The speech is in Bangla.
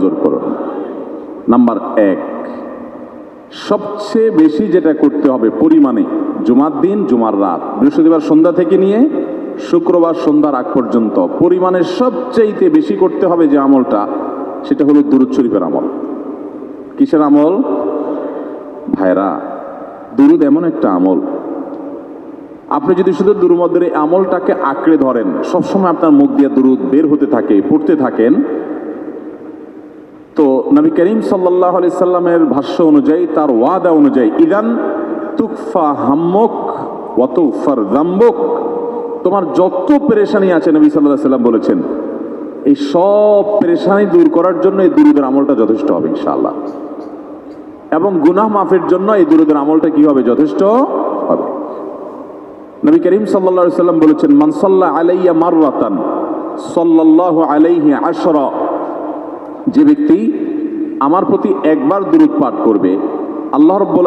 মঞ্জুর করুন। নাম্বার 1, সবচেয়ে বেশি যেটা করতে হবে পরিমাণে, জুমার দিন, জুমার রাত, বৃহস্পতিবার সন্ধ্যা থেকে নিয়ে শুক্রবার সন্ধ্যার আগ পর্যন্ত পরিমাণে সবচেয়ে বেশি করতে হবে যে আমলটা, সেটা হলো দুরূদ শরীফের আমল। কিসের আমল? ভাইরা, দুরূদ এমন একটা আমল, আপনি যদি শুধু দুরূদের এই আমলটাকে আঁকড়ে ধরেন, সবসময় আপনার মুখ দিয়ে দুরূদ বের হতে থাকে, পড়তে থাকেন, তো নবী করিম সাল্লাল্লাহু আলাইহি সাল্লামের ভাষ্য অনুযায়ী, তার ওয়াদা অনুযায়ী, ইদান তুকফা হাম্মুক ওয়া তুগফার যামবুক, তোমার যত পেরেশানি আছে, নবী সাল্লাল্লাহু আলাইহি সাল্লাম বলেছেন, এই সব পেরেশানি দূর করার জন্য এই দুরূদের আমলটা যথেষ্ট হবে ইনশাআল্লাহ। এবং গুনাহ মাফের জন্য এই দুরূদের আমলটা কি হবে? যথেষ্ট হবে। নবী করিম সাল্লাল্লাহু আলাইহি সাল্লাম বলেছেন, মান সাল্লা আলাইয়া মাররাতান সাল্লাল্লাহু আলাইহি আশরা, যে ব্যক্তি আমার প্রতি একবার দুরূদ পাঠ করবে, আল্লাহ রাব্বুল